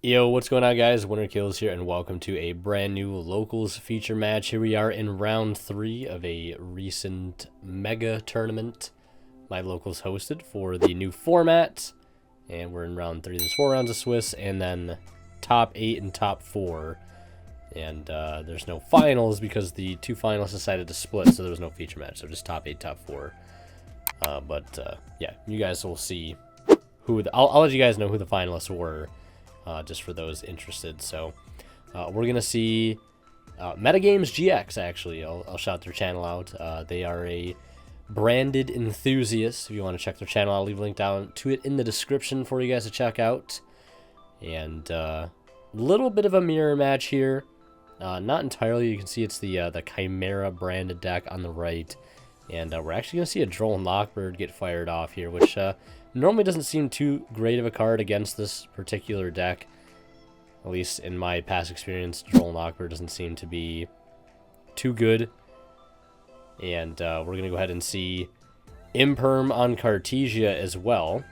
Yo, what's going on, guys? Winner Kills here, and welcome to a brand new locals feature match. Here we are in round 3 of a recent mega tournament my locals hosted for the new format, and we're in round 3. There's 4 rounds of Swiss, and then top 8 and top 4, and there's no finals because the 2 finalists decided to split, so there was no feature match, so just top 8, top 4. Yeah, you guys will see who I'll let you guys know who the finalists were. Just for those interested. So we're going to see Metagames GX, actually. I'll shout their channel out. They are a branded enthusiast. If you want to check their channel, I'll leave a link down to it in the description for you guys to check out. And little bit of a mirror match here. Not entirely. You can see it's the Chimera branded deck on the right. And we're actually going to see a Droll and Lockbird get fired off here, which normally doesn't seem too great of a card against this particular deck. At least in my past experience, Droll and Lockbird doesn't seem to be too good. And we're going to go ahead and see Imperm on Cartesia as well.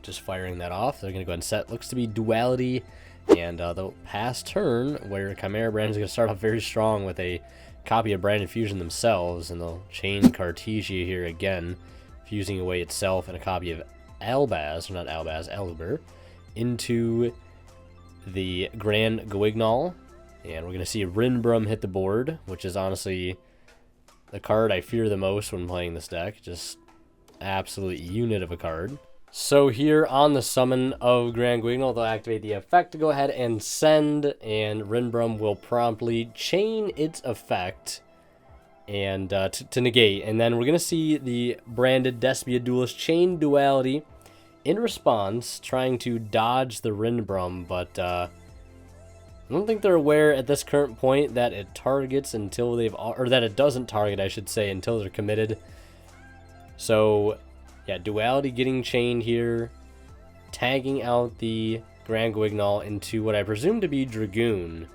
Just firing that off. They're going to go ahead and set. Looks to be Duality. And they'll pass turn, where Chimera Brand is going to start off very strong with a copy of Branded Fusion themselves, and they'll chain Cartesia here again, fusing away itself and a copy of Albaz, or not Albaz, Aluber, into the Grand Guignol. And we're going to see Rinbrum hit the board, which is honestly the card I fear the most when playing this deck. Just absolute unit of a card. So here on the summon of Grand Guignol, they'll activate the effect to go ahead and send, and Rinbrum will promptly chain its effect and to negate. And then we're going to see the branded Despia duelist chain Duality in response, trying to dodge the Rinbrum, but I don't think they're aware at this current point that it targets until they've, or that it doesn't target, I should say, until they're committed. So yeah, Duality getting chained here, tagging out the Grand Guignol into what I presume to be Dragoon.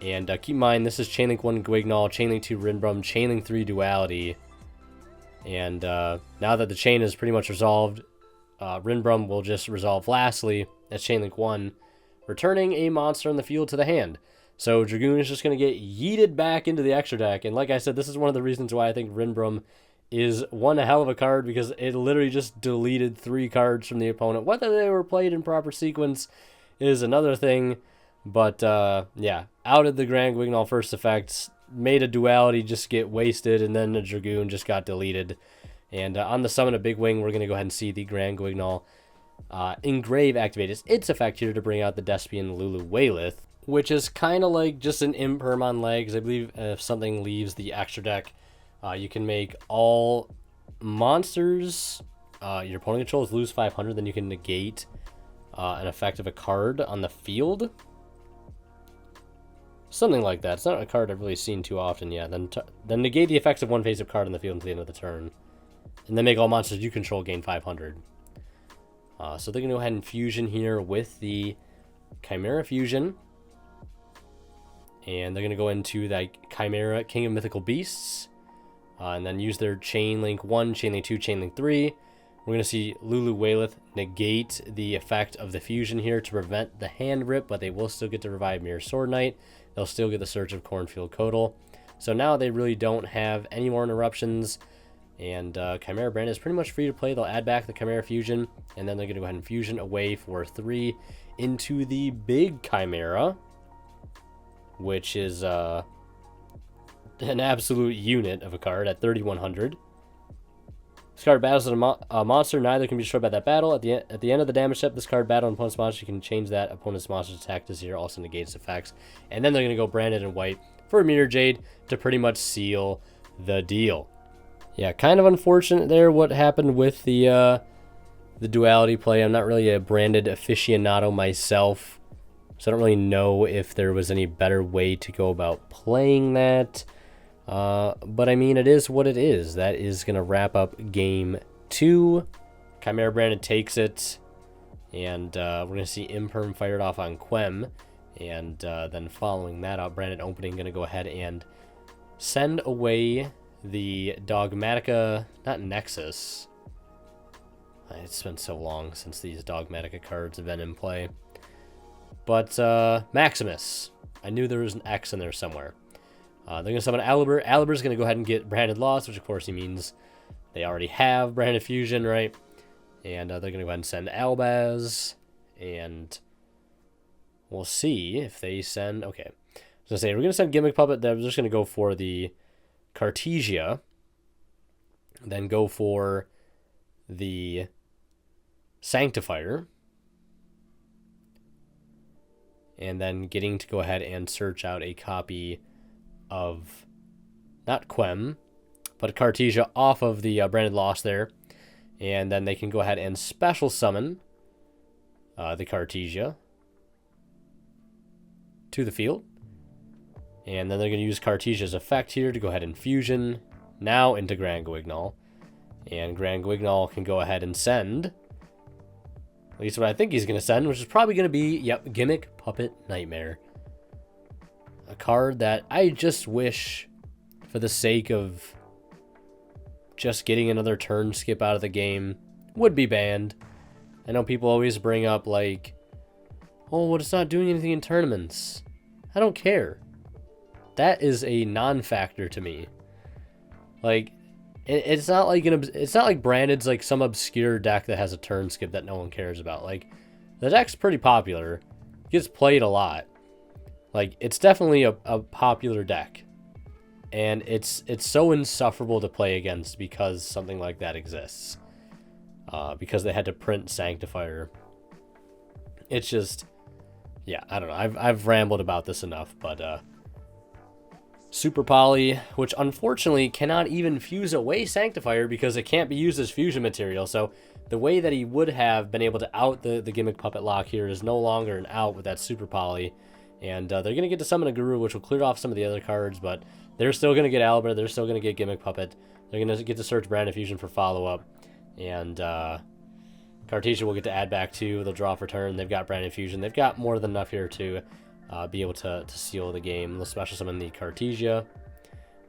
And keep in mind, this is Chainlink 1 Guignol, Chainlink 2 Rinbrum, Chainlink 3 Duality. And now that the chain is pretty much resolved, Rinbrum will just resolve lastly as Chainlink 1, returning a monster in the field to the hand. So Dragoon is just going to get yeeted back into the extra deck. And like I said, this is one of the reasons why I think Rinbrum is one hell of a card, because it literally just deleted 3 cards from the opponent. Whether they were played in proper sequence is another thing, but yeah, outed the Grand Guignol first effects, made a Duality just get wasted, and then the Dragoon just got deleted. And on the summon of Big Wing, we're going to go ahead and see the Grand Guignol engrave activate its effect here to bring out the Despian Lulu Waylith, which is kind of like just an Imperm on legs. I believe if something leaves the extra deck, you can make all monsters your opponent controls lose 500, then you can negate an effect of a card on the field. Something like that. It's not a card I've really seen too often yet. Then negate the effects of one face-up card on the field until the end of the turn. And then make all monsters you control gain 500. So they're going to go ahead and fusion here with the Chimera Fusion. And they're going to go into the Chimera King of Mythical Beasts. And then use their Chainlink 1, Chainlink 2, Chainlink 3. We're going to see Lulu Waylith negate the effect of the fusion here to prevent the hand rip, but they will still get to revive Mirror Sword Knight. They'll still get the Search of Cornfield Codal. So now they really don't have any more interruptions, and Chimera Brand is pretty much free to play. They'll add back the Chimera Fusion, and then they're going to go ahead and fusion away for 3 into the big Chimera, which is an absolute unit of a card at 3,100. This card battles a monster. Neither can be destroyed by that battle. At the end of the damage step, this card battle an opponent's monster. You can change that opponent's monster's attack to 0. Also negates effects. And then they're going to go branded in white for Mirror Jade to pretty much seal the deal. Yeah, kind of unfortunate there what happened with the Duality play. I'm not really a branded aficionado myself, so I don't really know if there was any better way to go about playing that. But I mean, it is what it is. That is going to wrap up game 2. Chimera Branded takes it, and we're going to see Imperm fired off on Quem, and then following that out, Branded opening going to go ahead and send away the Dogmatica, not Nexus. It's been so long since these Dogmatica cards have been in play. But Maximus. I knew there was an X in there somewhere. They're going to summon Aliber. Aliber's going to go ahead and get Branded Loss, which of course he means they already have Branded Fusion, right? And they're going to go ahead and send Albaz. And we'll see if they send... Okay. I was going to say, we're going to send Gimmick Puppet. They're just going to go for the Cartesia. Then go for the Sanctifier. And then getting to go ahead and search out a copy of, not Quem, but Cartesia off of the Branded Loss there. And then they can go ahead and special summon the Cartesia to the field. And then they're going to use Cartesia's effect here to go ahead and fusion now into Grand Guignol. And Grand Guignol can go ahead and send, at least what I think he's going to send, which is probably going to be, yep, Gimmick Puppet Nightmare. A card that I just wish, for the sake of just getting another turn skip out of the game, would be banned. I know people always bring up, like, oh, well, it's not doing anything in tournaments. I don't care. That is a non-factor to me. Like, it's not like Branded's like some obscure deck that has a turn skip that no one cares about. Like, the deck's pretty popular. Gets played a lot. Like, it's definitely a popular deck. And it's so insufferable to play against because something like that exists. Because they had to print Sanctifier. It's just, yeah, I don't know. I've rambled about this enough, but Super Poly, which unfortunately cannot even fuse away Sanctifier because it can't be used as fusion material. So the way that he would have been able to out the Gimmick Puppet lock here is no longer an out with that Super Poly. And they're going to get to summon a Guru, which will clear off some of the other cards, but they're still going to get Albert. They're still going to get Gimmick Puppet. They're going to get to search Branded Fusion for follow-up. And Cartesia will get to add back 2. They'll draw for turn. They've got Branded Fusion. They've got more than enough here to be able to seal the game. They'll special summon the Cartesia.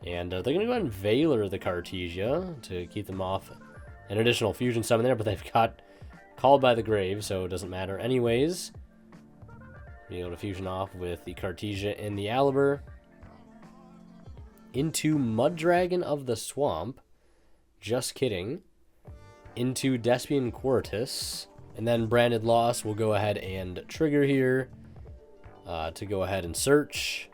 And they're going to go ahead and Valor the Cartesia to keep them off an additional fusion summon there, but they've got Called by the Grave, so it doesn't matter anyways. Be able to fusion off with the Cartesia and the Aliber. Into Mud Dragon of the Swamp. Just kidding. Into Despian Quartus. And then Branded Loss will go ahead and trigger here to go ahead and search.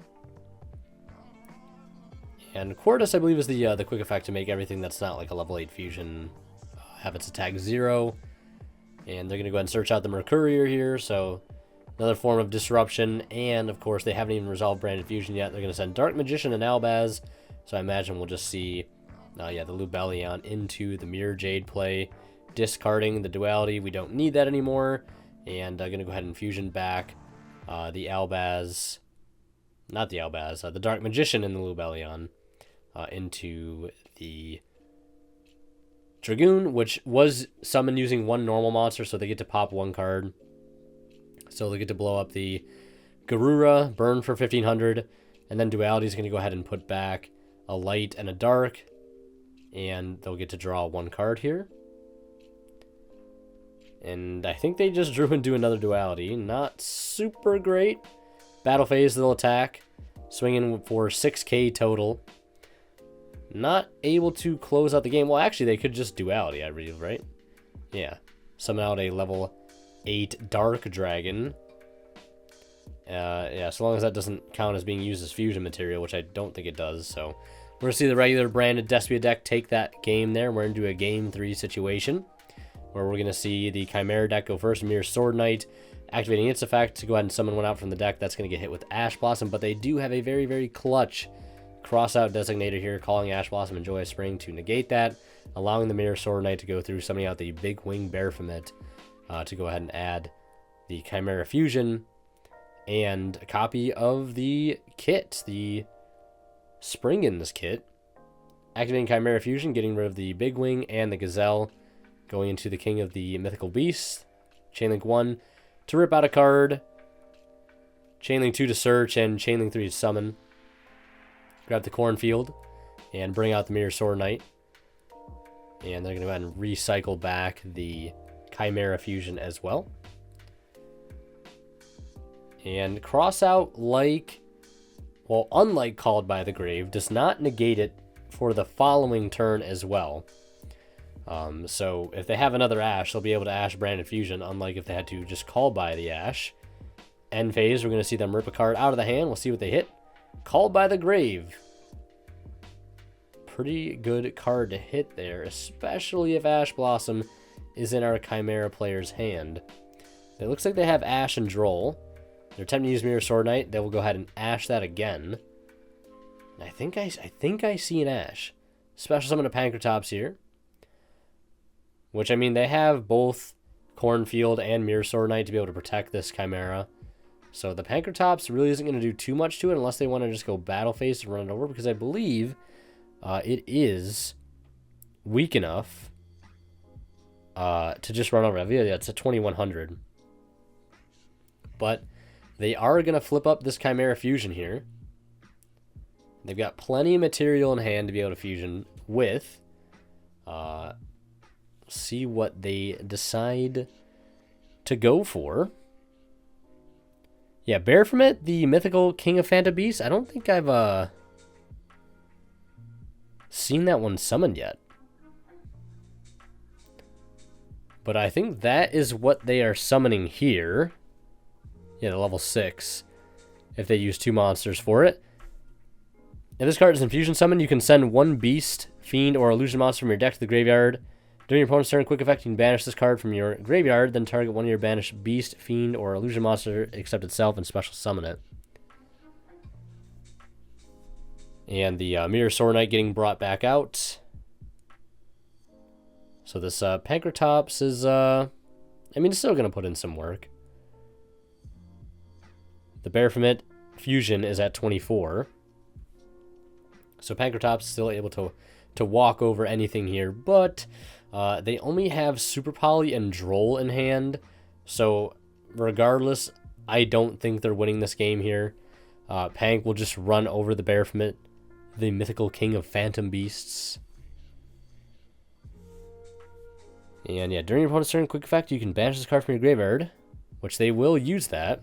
And Quartus, I believe, is the quick effect to make everything that's not like a level 8 fusion have its attack 0. And they're going to go ahead and search out the Mercurier here, so another form of disruption. And, of course, they haven't even resolved Branded Fusion yet. They're going to send Dark Magician and Albaz. So I imagine we'll just see, the Lubellion into the Mirror Jade play. Discarding the Duality. We don't need that anymore. And I'm going to go ahead and fusion back the Albaz. Not the Albaz. The Dark Magician in the Lubellion into the Dragoon, which was summoned using 1 normal monster, so they get to pop 1 card. So they get to blow up the Garura, burn for 1500, and then Duality is going to go ahead and put back a light and a dark, and they'll get to draw 1 card here. And I think they just drew into another Duality. Not super great. Battle phase, they'll attack, swinging for 6k total. Not able to close out the game. Well, actually, they could just Duality, I believe, right? Yeah. Summon out a level 8 Dark Dragon. Yeah, so long as that doesn't count as being used as fusion material, which I don't think it does. So we're going to see the regular Branded Despia deck take that game there. We're into a game 3 situation where we're going to see the Chimera deck go first. Mirror Sword Knight activating its effect to go ahead and summon one out from the deck. That's going to get hit with Ash Blossom, but they do have a very, very clutch cross-out designator here, calling Ash Blossom and Joyous Spring to negate that, allowing the Mirror Sword Knight to go through, summoning out the Big Wing Baphomet to go ahead and add the Chimera Fusion and a copy of the kit, the Springens kit. Activating Chimera Fusion, getting rid of the Big Wing and the Gazelle, going into the King of the Mythical Beasts. Chainlink 1 to rip out a card, Chainlink 2 to search, and Chainlink 3 to summon. Grab the Cornfield and bring out the Mirror Sword Knight. And they're going to go ahead and recycle back the Chimera Fusion as well. And cross out like, well, unlike Called by the Grave, does not negate it for the following turn as well. So if they have another Ash, they'll be able to Ash Branded Fusion, unlike if they had to just Call by the Ash. End phase, we're going to see them rip a card out of the hand. We'll see what they hit. Called by the Grave. Pretty good card to hit there, especially if Ash Blossom is in our Chimera player's hand. It looks like they have Ash and Droll. They're attempting to use Mirror Sword Knight. They will go ahead and Ash that again. And I think I see an Ash. Special summon a Pankratops here. Which, I mean, they have both Cornfield and Mirror Sword Knight to be able to protect this Chimera. So the Pankratops really isn't going to do too much to it unless they want to just go Battle Phase and run it over. Because I believe it is weak enough to just run over. Yeah, it's a 2100. But they are going to flip up this Chimera Fusion here. They've got plenty of material in hand to be able to fusion with. See what they decide to go for. Yeah, Baphomet, the mythical King of Phantom Beasts. I don't think I've seen that one summoned yet. But I think that is what they are summoning here. Yeah, the level 6. If they use 2 monsters for it. If this card is infusion summoned, you can send 1 beast, fiend, or illusion monster from your deck to the graveyard. During your opponent's turn, quick effect, you can banish this card from your graveyard, then target one of your banished beast, fiend, or illusion monster except itself and special summon it. And the Mirror Sword Knight getting brought back out. So this Pankratops is, I mean, it's still going to put in some work. The Baphomet Fusion is at 24. So Pankratops is still able to walk over anything here, but they only have Super Poly and Droll in hand. So regardless, I don't think they're winning this game here. Pank will just run over the Baphomet, the mythical King of Phantom Beasts. And yeah, during your opponent's turn, quick effect, you can banish this card from your graveyard, which they will use that.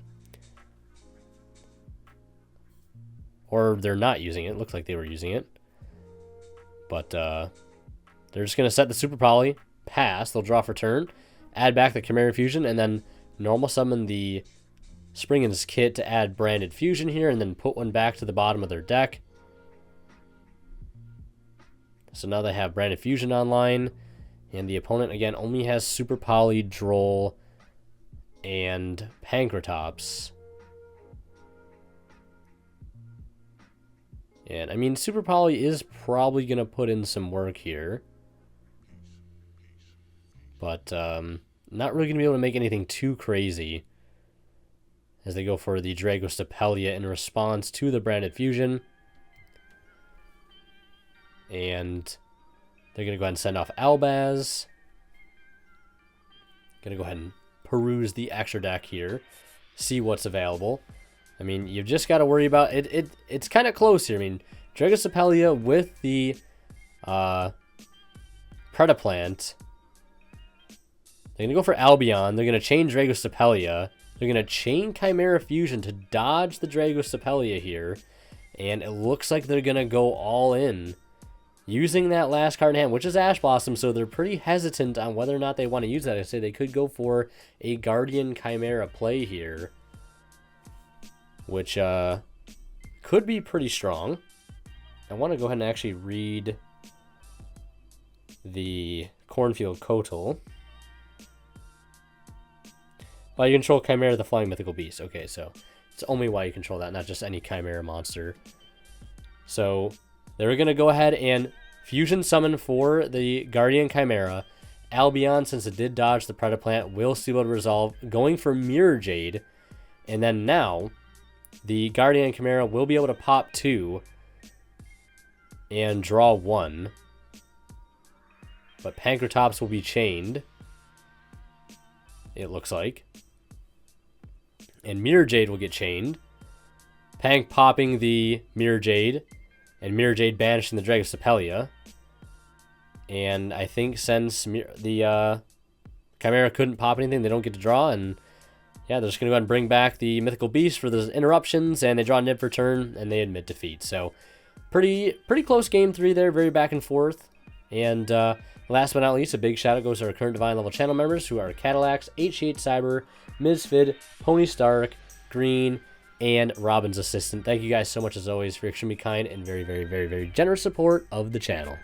Or they're not using it. It looks like they were using it. But they're just going to set the Super Poly, pass, they'll draw for turn, add back the Chimera Fusion, and then normal summon the Springen's Kit to add Branded Fusion here, and then put one back to the bottom of their deck. So now they have Branded Fusion online, and the opponent, again, only has Super Poly, Droll, and Pankratops. And, I mean, Super Poly is probably going to put in some work here. But, not really going to be able to make anything too crazy. As they go for the Dragostapelia in response to the Branded Fusion. And they're going to go ahead and send off Albaz. Going to go ahead and peruse the extra deck here. See what's available. I mean, you've just got to worry about it. It's kind of close here. I mean, Dragostapelia with the Predaplant. They're going to go for Albion. They're going to chain Dragostapelia. They're going to chain Chimera Fusion to dodge the Dragostapelia here. And it looks like they're going to go all in. Using that last card in hand, which is Ash Blossom, so they're pretty hesitant on whether or not they want to use that. I say they could go for a Guardian Chimera play here. Which could be pretty strong. I want to go ahead and actually read the Cornfield Kotal. Well, you control Chimera, the Flying Mythical Beast. Okay, so it's only why you control that, not just any Chimera monster. So they're going to go ahead and fusion summon for the Guardian Chimera. Albion, since it did dodge the Predaplant, will still be able to resolve, going for Mirror Jade. And then now, the Guardian Chimera will be able to pop 2 and draw 1. But Pankratops will be chained, it looks like. And Mirror Jade will get chained. Pank popping the Mirror Jade, and Mirror Jade banishing the Dragostapelia. And I think since the Chimera couldn't pop anything, they don't get to draw. And yeah, they're just going to go ahead and bring back the Mythical Beast for the interruptions. And they draw Nib for turn, and they admit defeat. So pretty close game 3 there. Very back and forth. And last but not least, a big shout out goes to our current Divine level channel members, who are Cadillacs, HH Cyber, Misfid, Pony Stark, Green, and Robin's Assistant. Thank you guys so much as always for your extremely kind and very, very, very, very generous support of the channel.